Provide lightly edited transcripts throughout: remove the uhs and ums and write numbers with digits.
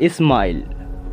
इस्माइल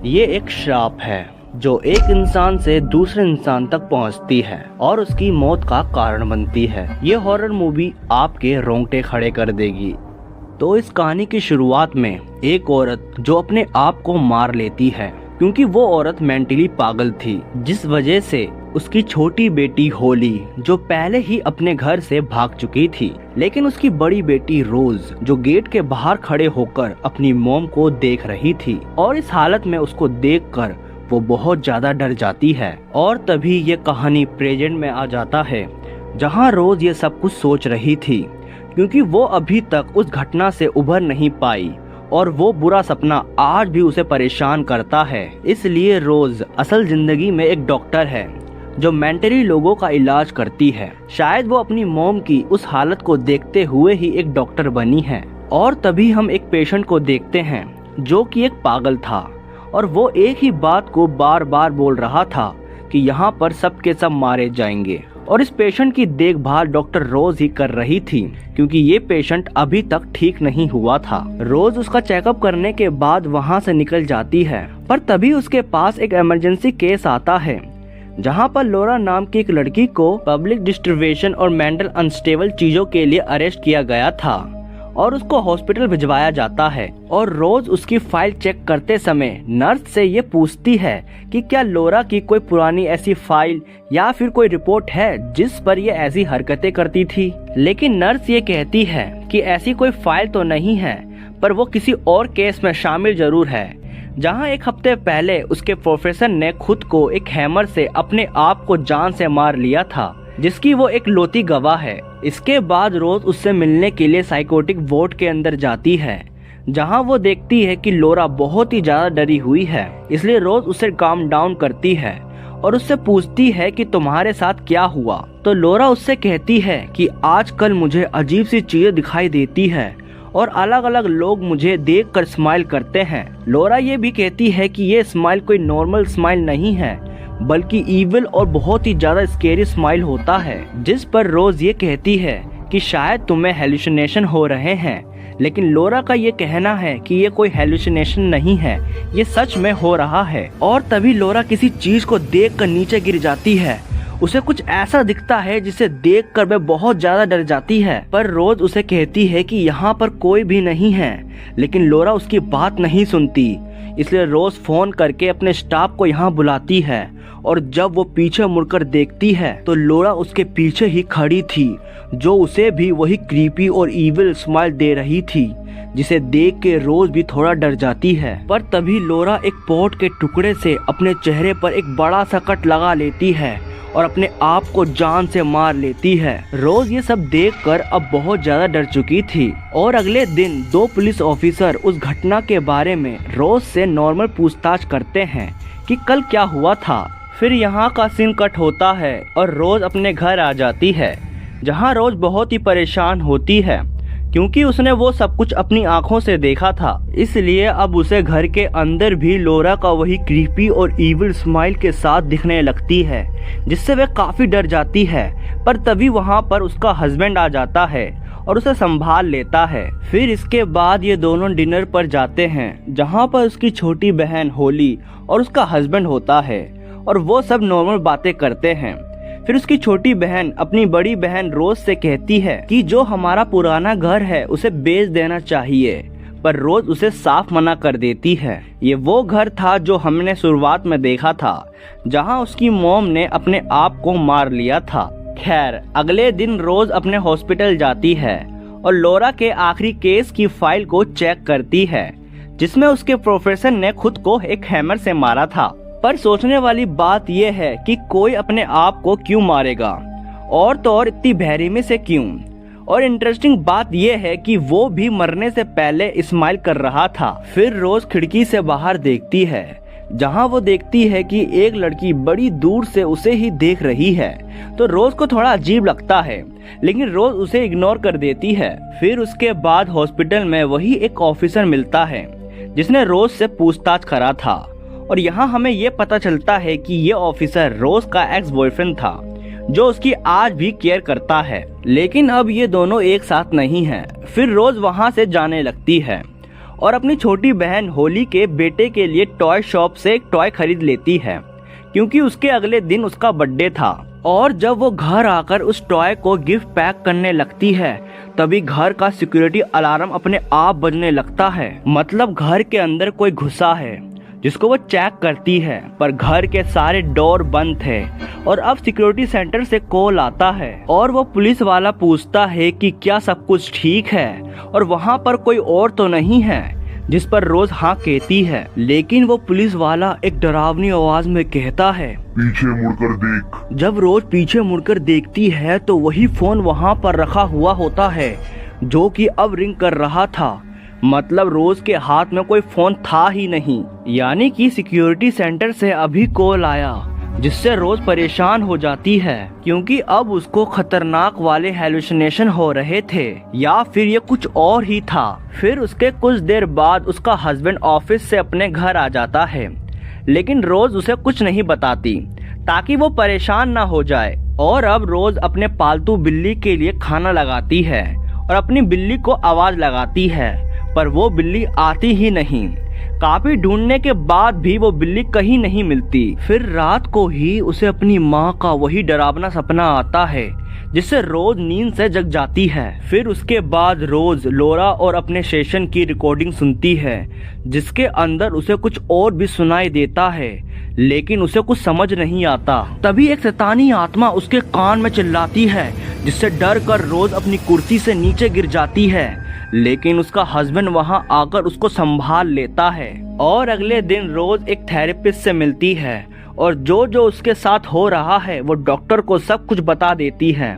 ये एक श्राप है जो एक इंसान से दूसरे इंसान तक पहुंचती है और उसकी मौत का कारण बनती है। ये हॉरर मूवी आपके रोंगटे खड़े कर देगी। तो इस कहानी की शुरुआत में एक औरत जो अपने आप को मार लेती है क्योंकि वो औरत मेंटली पागल थी, जिस वजह से उसकी छोटी बेटी होली जो पहले ही अपने घर से भाग चुकी थी, लेकिन उसकी बड़ी बेटी रोज जो गेट के बाहर खड़े होकर अपनी मॉम को देख रही थी और इस हालत में उसको देखकर वो बहुत ज्यादा डर जाती है। और तभी ये कहानी प्रेजेंट में आ जाता है जहाँ रोज ये सब कुछ सोच रही थी क्योंकि वो अभी तक उस घटना से उभर नहीं पाई और वो बुरा सपना आज भी उसे परेशान करता है। इसलिए रोज असल जिंदगी में एक डॉक्टर है जो मेंटली लोगों का इलाज करती है। शायद वो अपनी मॉम की उस हालत को देखते हुए ही एक डॉक्टर बनी है। और तभी हम एक पेशेंट को देखते हैं जो कि एक पागल था और वो एक ही बात को बार बार बोल रहा था कि यहाँ पर सब के सब मारे जाएंगे। और इस पेशेंट की देखभाल डॉक्टर रोज ही कर रही थी क्योंकि ये पेशेंट अभी तक ठीक नहीं हुआ था। रोज उसका चेकअप करने के बाद वहाँ से निकल जाती है, पर तभी उसके पास एक इमरजेंसी केस आता है जहाँ पर लोरा नाम की एक लड़की को पब्लिक डिस्टर्बेशन और मेंटल अनस्टेबल चीजों के लिए अरेस्ट किया गया था और उसको हॉस्पिटल भिजवाया जाता है। और रोज उसकी फाइल चेक करते समय नर्स से ये पूछती है कि क्या लोरा की कोई पुरानी ऐसी फाइल या फिर कोई रिपोर्ट है जिस पर ये ऐसी हरकतें करती थी। लेकिन नर्स ये कहती है कि ऐसी कोई फाइल तो नहीं है, पर वो किसी और केस में शामिल जरूर है जहां एक हफ्ते पहले उसके प्रोफेसर ने खुद को एक हैमर से अपने आप को जान से मार लिया था, जिसकी वो एक लौती गवाह है। इसके बाद रोज उससे मिलने के लिए साइकोटिक वार्ड के अंदर जाती है जहां वो देखती है कि लोरा बहुत ही ज्यादा डरी हुई है। इसलिए रोज उसे काम डाउन करती है और उससे पूछती है कि तुम्हारे साथ क्या हुआ। तो लोरा उससे कहती है कि आजकल मुझे अजीब सी चीजें दिखाई देती है और अलग अलग लोग मुझे देखकर स्माइल करते हैं। लोरा ये भी कहती है कि ये स्माइल कोई नॉर्मल स्माइल नहीं है बल्कि इविल और बहुत ही ज्यादा स्केरी स्माइल होता है। जिस पर रोज ये कहती है कि शायद तुम्हें हेलुसिनेशन हो रहे हैं, लेकिन लोरा का ये कहना है कि ये कोई हेलुसिनेशन नहीं है, ये सच में हो रहा है। और तभी लोरा किसी चीज को देखकर नीचे गिर जाती है। उसे कुछ ऐसा दिखता है जिसे देखकर वह बहुत ज्यादा डर जाती है, पर रोज उसे कहती है कि यहाँ पर कोई भी नहीं है, लेकिन लोरा उसकी बात नहीं सुनती। इसलिए रोज फोन करके अपने स्टाफ को यहाँ बुलाती है और जब वो पीछे मुड़कर देखती है तो लोरा उसके पीछे ही खड़ी थी जो उसे भी वही क्रीपी और इविल स्माइल दे रही थी, जिसे देख के रोज भी थोड़ा डर जाती है। पर तभी लोरा एक पॉट के टुकड़े से अपने चेहरे पर एक बड़ा सा कट लगा लेती है और अपने आप को जान से मार लेती है। रोज ये सब देखकर अब बहुत ज्यादा डर चुकी थी और अगले दिन 2 पुलिस ऑफिसर उस घटना के बारे में रोज से नॉर्मल पूछताछ करते हैं कि कल क्या हुआ था। फिर यहाँ का सीन कट होता है और रोज अपने घर आ जाती है जहाँ रोज बहुत ही परेशान होती है क्योंकि उसने वो सब कुछ अपनी आंखों से देखा था। इसलिए अब उसे घर के अंदर भी लोरा का वही क्रीपी और इविल स्माइल के साथ दिखने लगती है, जिससे वह काफी डर जाती है। पर तभी वहाँ पर उसका हस्बैंड आ जाता है और उसे संभाल लेता है। फिर इसके बाद ये दोनों डिनर पर जाते हैं जहाँ पर उसकी छोटी बहन होली और उसका हस्बैंड होता है और वो सब नॉर्मल बातें करते हैं। फिर उसकी छोटी बहन अपनी बड़ी बहन रोज से कहती है कि जो हमारा पुराना घर है उसे बेच देना चाहिए, पर रोज उसे साफ मना कर देती है। ये वो घर था जो हमने शुरुआत में देखा था जहां उसकी मॉम ने अपने आप को मार लिया था। खैर अगले दिन रोज अपने हॉस्पिटल जाती है और लोरा के आखिरी केस की फाइल को चेक करती है जिसमें उसके प्रोफेसर ने खुद को एक हैमर से मारा था। पर सोचने वाली बात यह है कि कोई अपने आप को क्यों मारेगा और तो और इतनी बेरहमी से क्यों। और इंटरेस्टिंग बात यह है कि वो भी मरने से पहले स्माइल कर रहा था। फिर रोज खिड़की से बाहर देखती है जहां वो देखती है कि एक लड़की बड़ी दूर से उसे ही देख रही है। तो रोज को थोड़ा अजीब लगता है, लेकिन रोज उसे इग्नोर कर देती है। फिर उसके बाद हॉस्पिटल में वही एक ऑफिसर मिलता है जिसने रोज से पूछताछ करा था और यहाँ हमें ये पता चलता है कि ये ऑफिसर रोज का एक्स बॉयफ्रेंड था जो उसकी आज भी केयर करता है। लेकिन अब ये दोनों एक साथ नहीं हैं। फिर रोज वहाँ से जाने लगती है और अपनी छोटी बहन होली के बेटे के लिए टॉय शॉप से एक टॉय खरीद लेती है, क्योंकि उसके अगले दिन उसका बर्थडे था। और जब वो घर आकर उस टॉय को गिफ्ट पैक करने लगती है, तभी घर का सिक्योरिटी अलार्म अपने आप बजने लगता है। मतलब घर के अंदर कोई घुसा है, जिसको वो चेक करती है, पर घर के सारे डोर बंद थे। और अब सिक्योरिटी सेंटर से कॉल आता है और वो पुलिस वाला पूछता है कि क्या सब कुछ ठीक है और वहाँ पर कोई और तो नहीं है, जिस पर रोज हाँ कहती है। लेकिन वो पुलिस वाला एक डरावनी आवाज में कहता है, पीछे मुड़कर देख। जब रोज पीछे मुड़कर देखती है तो वही फोन वहाँ पर रखा हुआ होता है, जो कि अब रिंग कर रहा था। मतलब रोज के हाथ में कोई फोन था ही नहीं। यानी कि सिक्योरिटी सेंटर से अभी कॉल आया, जिससे रोज परेशान हो जाती है, क्योंकि अब उसको खतरनाक वाले हेलुसिनेशन हो रहे थे, या फिर ये कुछ और ही था। फिर उसके कुछ देर बाद उसका हस्बैंड ऑफिस से अपने घर आ जाता है, लेकिन रोज उसे कुछ नहीं बताती ताकि वो परेशान ना हो जाए। और अब रोज अपने पालतू बिल्ली के लिए खाना लगाती है और अपनी बिल्ली को आवाज लगाती है, पर वो बिल्ली आती ही नहीं। काफी ढूंढने के बाद भी वो बिल्ली कहीं नहीं मिलती। फिर रात को ही उसे अपनी माँ का वही डरावना सपना आता है, जिससे रोज नींद से जग जाती है। फिर उसके बाद रोज लोरा और अपने सेशन की रिकॉर्डिंग सुनती है, जिसके अंदर उसे कुछ और भी सुनाई देता है, लेकिन उसे कुछ समझ नहीं आता। तभी एक शैतानी आत्मा उसके कान में चिल्लाती है, जिससे डर कर रोज अपनी कुर्सी से नीचे गिर जाती है। लेकिन उसका हस्बैंड वहां आकर उसको संभाल लेता है। और अगले दिन रोज एक थेरेपिस्ट से मिलती है और जो जो उसके साथ हो रहा है वो डॉक्टर को सब कुछ बता देती है।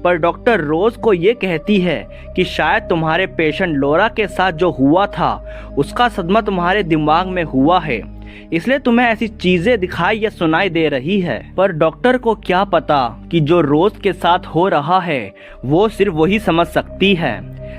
पर डॉक्टर रोज को ये कहती है कि शायद तुम्हारे पेशेंट लोरा के साथ जो हुआ था उसका सदमा तुम्हारे दिमाग में हुआ है, इसलिए तुम्हें ऐसी चीजें दिखाई या सुनाई दे रही है। पर डॉक्टर को क्या पता कि जो रोज के साथ हो रहा है वो सिर्फ वही समझ सकती है।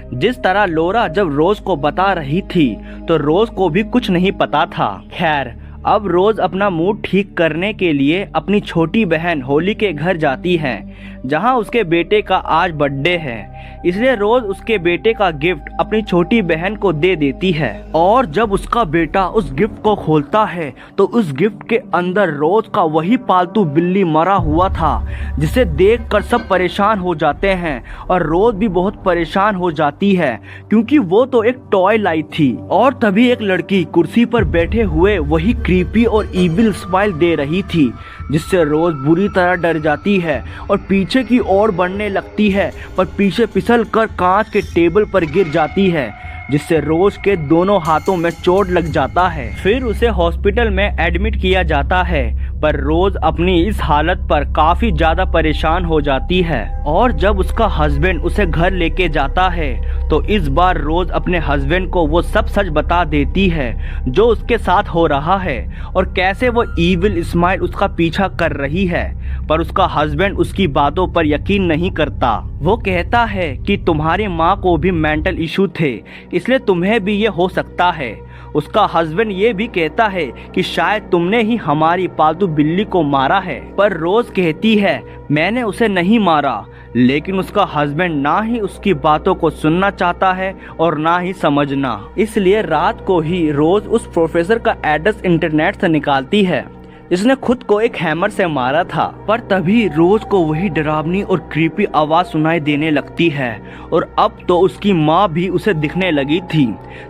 जिस तरह लोरा जब रोज को बता रही थी तो रोज को भी कुछ नहीं पता था। खैर, अब रोज अपना मूड ठीक करने के लिए अपनी छोटी बहन होली के घर जाती है, जहां उसके बेटे का आज बर्थडे है। इसलिए रोज उसके बेटे का गिफ्ट अपनी छोटी बहन को दे देती है। और जब उसका बेटा उस गिफ्ट को खोलता है तो उस गिफ्ट के अंदर रोज का वही पालतू बिल्ली मरा हुआ था, जिसे देखकर सब परेशान हो जाते हैं और रोज भी बहुत परेशान हो जाती है, क्योंकि वो तो एक टॉय लाई थी। और तभी एक लड़की कुर्सी पर बैठे हुए वही क्रीपी और ईविल स्माइल दे रही थी, जिससे रोज बुरी तरह डर जाती है और पीछे की ओर बढ़ने लगती है, पर पीछे फिसल कर कांच के टेबल पर गिर जाती है, जिससे रोज के दोनों हाथों में चोट लग जाता है। फिर उसे हॉस्पिटल में एडमिट किया जाता है, पर रोज अपनी इस हालत पर काफी ज्यादा परेशान हो जाती है। और जब उसका हस्बैंड उसे घर लेके जाता है तो इस बार रोज अपने हस्बैंड को वो सब सच बता देती है जो उसके साथ हो रहा है और कैसे वो ईविल स्माइल उसका पीछा कर रही है। पर उसका हस्बैंड उसकी बातों पर यकीन नहीं करता। वो कहता है कि तुम्हारी माँ को भी मेंटल इशू थे, इसलिए तुम्हें भी ये हो सकता है। उसका हस्बैंड ये भी कहता है कि शायद तुमने ही हमारी पालतू बिल्ली को मारा है। पर रोज कहती है मैंने उसे नहीं मारा। लेकिन उसका हस्बैंड ना ही उसकी बातों को सुनना चाहता है और ना ही समझना। इसलिए रात को ही रोज उस प्रोफेसर का एड्रेस इंटरनेट से निकालती है, जिसने खुद को एक हैमर से मारा था। पर तभी रोज को वही डरावनी और क्रीपी आवाज सुनाई देने लगती है और अब तो उसकी माँ भी उसे दिखने लगी थी,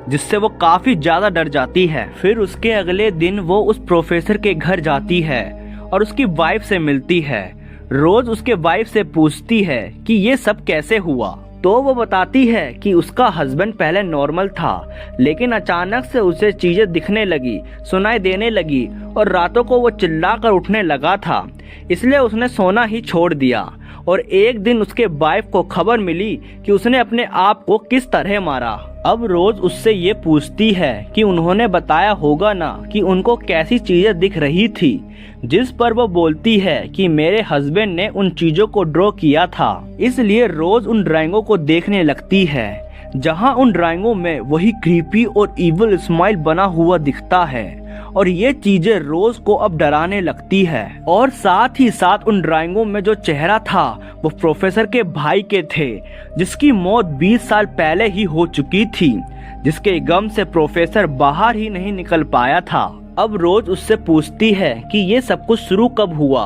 जिससे वो काफी ज्यादा डर जाती है। फिर उसके अगले दिन वो उस प्रोफेसर के घर जाती है और उसकी वाइफ से मिलती है। रोज उसके वाइफ से पूछती है कि ये सब कैसे हुआ, तो वो बताती है कि उसका हस्बैंड पहले नॉर्मल था, लेकिन अचानक से उसे चीजें दिखने लगी, सुनाई देने लगी और रातों को वो चिल्लाकर उठने लगा था, इसलिए उसने सोना ही छोड़ दिया। और एक दिन उसके वाइफ को खबर मिली कि उसने अपने आप को किस तरह मारा। अब रोज उससे ये पूछती है कि उन्होंने बताया होगा ना कि उनको कैसी चीजें दिख रही थी, जिस पर वो बोलती है कि मेरे हस्बैंड ने उन चीजों को ड्रॉ किया था। इसलिए रोज उन ड्राइंगों को देखने लगती है, जहां उन ड्राइंगों में वही क्रीपी और इविल स्माइल बना हुआ दिखता है। और ये चीजें रोज को अब डराने लगती है। और साथ ही साथ उन ड्राइंगों में जो चेहरा था वो प्रोफेसर के भाई के थे, जिसकी मौत 20 साल पहले ही हो चुकी थी, जिसके गम से प्रोफेसर बाहर ही नहीं निकल पाया था। अब रोज उससे पूछती है कि ये सब कुछ शुरू कब हुआ,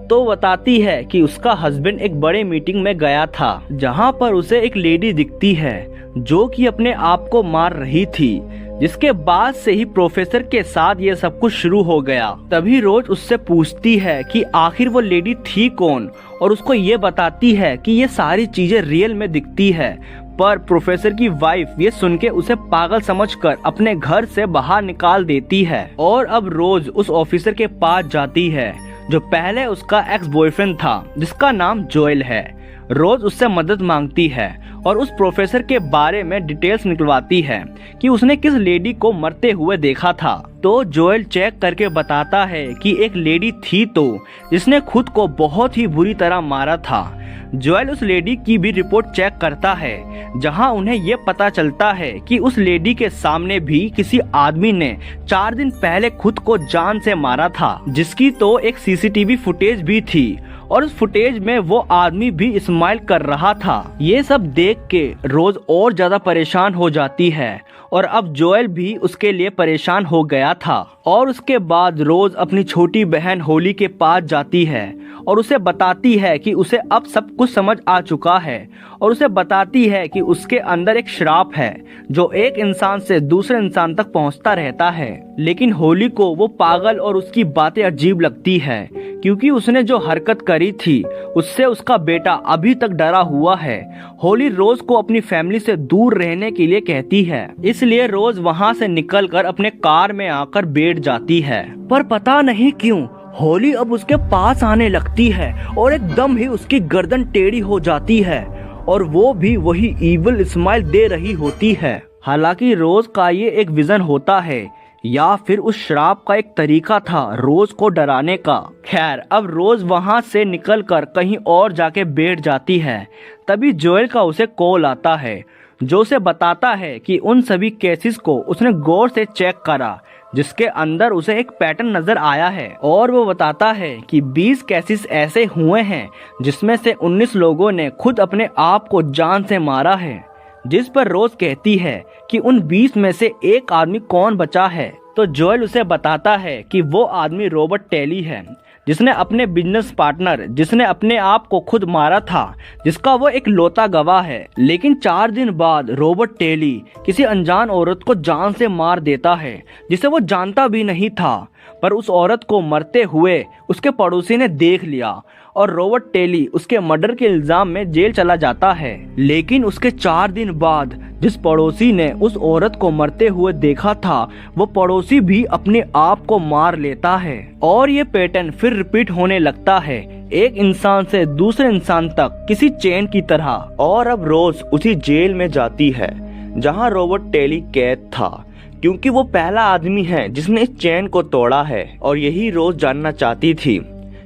तो बताती है कि उसका हस्बैंड एक बड़े मीटिंग में गया था, जहां पर उसे एक लेडी दिखती है जो कि अपने आप को मार रही थी, जिसके बाद से ही प्रोफेसर के साथ ये सब कुछ शुरू हो गया। तभी रोज उससे पूछती है कि आखिर वो लेडी थी कौन, और उसको ये बताती है कि ये सारी चीजें रियल में दिखती है। पर प्रोफेसर की वाइफ ये सुन के उसे पागल समझकर अपने घर से बाहर निकाल देती है। और अब रोज उस ऑफिसर के पास जाती है जो पहले उसका एक्स बॉयफ्रेंड था, जिसका नाम जोएल है। रोज उससे मदद मांगती है और उस प्रोफेसर के बारे में डिटेल्स निकलवाती है कि उसने किस लेडी को मरते हुए देखा था। तो जोएल चेक करके बताता है कि एक लेडी थी तो जिसने खुद को बहुत ही बुरी तरह मारा था। जोएल उस लेडी की भी रिपोर्ट चेक करता है, जहां उन्हें ये पता चलता है कि उस लेडी के सामने भी किसी आदमी ने 4 दिन पहले खुद को जान से मारा था, जिसकी तो एक सीसीटीवी फुटेज भी थी और उस फुटेज में वो आदमी भी स्माइल कर रहा था। ये सब देख के रोज और ज्यादा परेशान हो जाती है और अब जोएल भी उसके लिए परेशान हो गया था। और उसके बाद रोज अपनी छोटी बहन होली के पास जाती है और उसे बताती है कि उसे अब सब कुछ समझ आ चुका है, और उसे बताती है कि उसके अंदर एक श्राप है जो एक इंसान से दूसरे इंसान तक पहुंचता रहता है। लेकिन होली को वो पागल और उसकी बातें अजीब लगती है, क्योंकि उसने जो हरकत करी थी उससे उसका बेटा अभी तक डरा हुआ है। होली रोज को अपनी फैमिली से दूर रहने के लिए कहती है, इसलिए रोज वहाँ से निकलकर अपने कार में आकर बैठ जाती है। पर पता नहीं क्यों होली अब उसके पास आने लगती है और एकदम ही उसकी गर्दन टेढ़ी हो जाती है और वो भी वही इविल स्माइल दे रही होती है। हालांकि रोज का ये एक विजन होता है या फिर उस श्राप का एक तरीका था रोज को डराने का। खैर, अब रोज वहां से निकलकर कहीं और जाके बैठ जाती है। तभी जोएल का उसे कॉल आता है जो उसे बताता है कि उन सभी केसेस को उसने गौर से चेक करा, जिसके अंदर उसे एक पैटर्न नजर आया है। और वो बताता है कि 20 केसेस ऐसे हुए हैं जिसमें से 19 लोगों ने खुद अपने आप को जान से मारा है। जिस पर रोज कहती है कि उन 20 में से एक आदमी कौन बचा है। तो जोएल उसे बताता है कि वो आदमी रॉबर्ट टेली है, जिसने अपने बिजनेस पार्टनर जिसने अपने आप को खुद मारा था, जिसका वो एक लौता गवाह है। लेकिन 4 दिन बाद रॉबर्ट टेली किसी अनजान औरत को जान से मार देता है, जिसे वो जानता भी नहीं था। पर उस औरत को मरते हुए उसके पड़ोसी ने देख लिया और रॉबर्ट टेली उसके मर्डर के इल्जाम में जेल चला जाता है। लेकिन उसके 4 दिन बाद जिस पड़ोसी ने उस औरत को मरते हुए देखा था, वो पड़ोसी भी अपने आप को मार लेता है। और ये पैटर्न फिर रिपीट होने लगता है, एक इंसान से दूसरे इंसान तक किसी चेन की तरह। और अब रोज उसी जेल में जाती है जहां रॉबर्ट टेली कैद था, क्योंकि वो पहला आदमी है जिसने इस चेन को तोड़ा है। और यही रोज जानना चाहती थी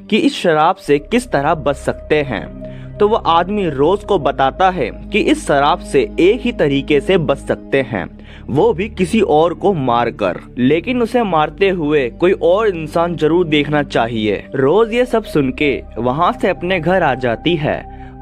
कि इस शराब से किस तरह बच सकते हैं। तो वो आदमी रोज को बताता है कि इस शराब से एक ही तरीके से बच सकते हैं, वो भी किसी और को मारकर। लेकिन उसे मारते हुए कोई और इंसान जरूर देखना चाहिए। रोज ये सब सुन के वहाँ से अपने घर आ जाती है,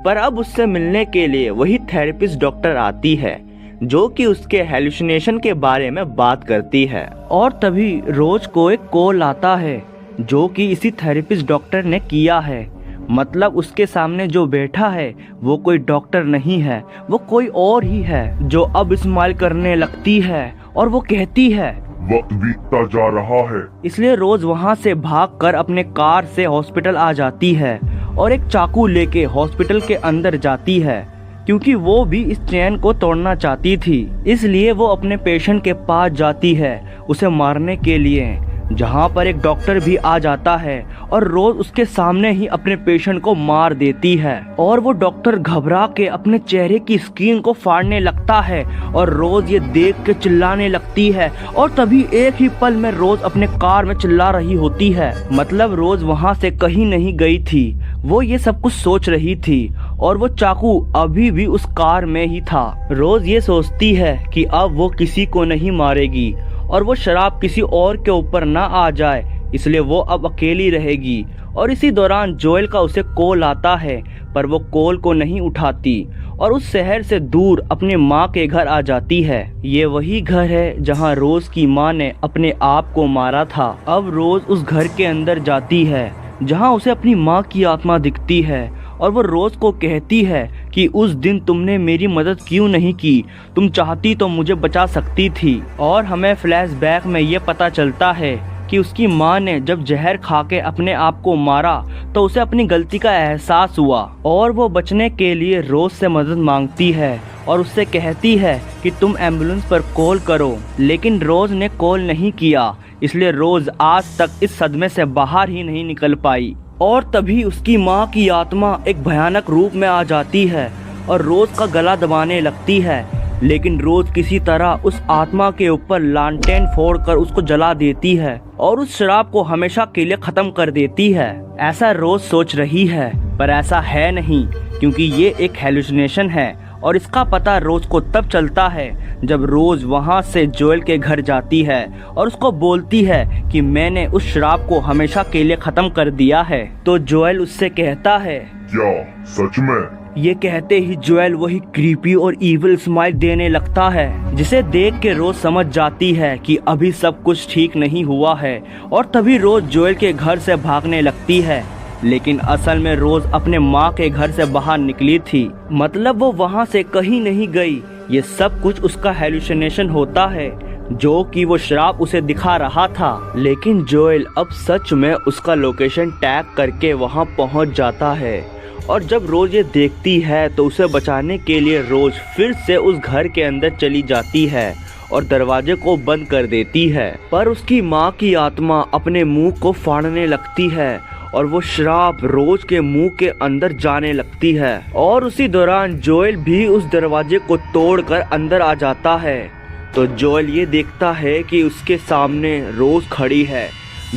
पर अब उससे मिलने के लिए वही थेरेपिस्ट डॉक्टर आती है, जो कि उसके हेलुसिनेशन के बारे में बात करती है। और तभी रोज को एक कॉल आता है जो कि इसी थेरेपिस्ट डॉक्टर ने किया है। मतलब उसके सामने जो बैठा है वो कोई डॉक्टर नहीं है, वो कोई और ही है, जो अब स्माइल करने लगती है और वो कहती है वक्त बीतता जा रहा है। इसलिए रोज वहाँ से भागकर अपने कार से हॉस्पिटल आ जाती है और एक चाकू लेके हॉस्पिटल के अंदर जाती है, क्योंकि वो भी इस चेन को तोड़ना चाहती थी। इसलिए वो अपने पेशेंट के पास जाती है उसे मारने के लिए, जहाँ पर एक डॉक्टर भी आ जाता है और रोज उसके सामने ही अपने पेशेंट को मार देती है। और वो डॉक्टर घबरा के अपने चेहरे की स्किन को फाड़ने लगता है और रोज ये देख के चिल्लाने लगती है। और तभी एक ही पल में रोज अपने कार में चिल्ला रही होती है। मतलब रोज वहाँ से कहीं नहीं गई थी, वो ये सब कुछ सोच रही थी और वो चाकू अभी भी उस कार में ही था। रोज ये सोचती है कि अब वो किसी को नहीं मारेगी और वो शराब किसी और के ऊपर ना आ जाए, इसलिए वो अब अकेली रहेगी। और इसी दौरान जोएल का उसे कॉल आता है, पर वो कॉल को नहीं उठाती और उस शहर से दूर अपने माँ के घर आ जाती है। ये वही घर है जहाँ रोज की माँ ने अपने आप को मारा था। अब रोज उस घर के अंदर जाती है जहाँ उसे अपनी माँ की आत्मा दिखती है और वो रोज को कहती है कि उस दिन तुमने मेरी मदद क्यों नहीं की, तुम चाहती तो मुझे बचा सकती थी। और हमें फ्लैशबैक में ये पता चलता है कि उसकी माँ ने जब जहर खा के अपने आप को मारा तो उसे अपनी गलती का एहसास हुआ और वो बचने के लिए रोज से मदद मांगती है और उससे कहती है कि तुम एम्बुलेंस पर कॉल करो। लेकिन रोज ने कॉल नहीं किया, इसलिए रोज आज तक इस सदमे से बाहर ही नहीं निकल पाई। और तभी उसकी माँ की आत्मा एक भयानक रूप में आ जाती है और रोज का गला दबाने लगती है। लेकिन रोज किसी तरह उस आत्मा के ऊपर लालटेन फोड़कर उसको जला देती है और उस शराब को हमेशा के लिए खत्म कर देती है। ऐसा रोज सोच रही है, पर ऐसा है नहीं, क्योंकि ये एक हेलुसिनेशन है। और इसका पता रोज को तब चलता है जब रोज वहाँ से जोएल के घर जाती है और उसको बोलती है कि मैंने उस शराब को हमेशा के लिए खत्म कर दिया है। तो जोएल उससे कहता है, क्या सच में? ये कहते ही जोएल वही क्रीपी और इविल स्माइल देने लगता है, जिसे देख के रोज समझ जाती है कि अभी सब कुछ ठीक नहीं हुआ है। और तभी रोज जोएल के घर से भागने लगती है, लेकिन असल में रोज अपने माँ के घर से बाहर निकली थी, मतलब वो वहाँ से कहीं नहीं गई। ये सब कुछ उसका हेलुसिनेशन होता है जो कि वो शराब उसे दिखा रहा था। लेकिन जोएल अब सच में उसका लोकेशन टैग करके वहाँ पहुँच जाता है और जब रोज ये देखती है तो उसे बचाने के लिए रोज फिर से उस घर के अंदर चली जाती है और दरवाजे को बंद कर देती है। पर उसकी माँ की आत्मा अपने मुंह को फाड़ने लगती है और वो शराब रोज के मुंह के अंदर जाने लगती है। और उसी दौरान जोएल भी उस दरवाजे को तोड़कर अंदर आ जाता है। तो जोएल ये देखता है कि उसके सामने रोज खड़ी है,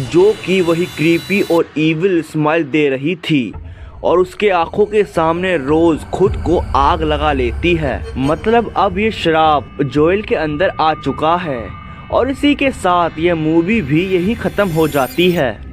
जो कि वही क्रीपी और इविल स्माइल दे रही थी। और उसके आंखों के सामने रोज खुद को आग लगा लेती है। मतलब अब ये शराब जोएल के अंदर आ चुका है। और इसी के साथ ये मूवी भी यही खत्म हो जाती है।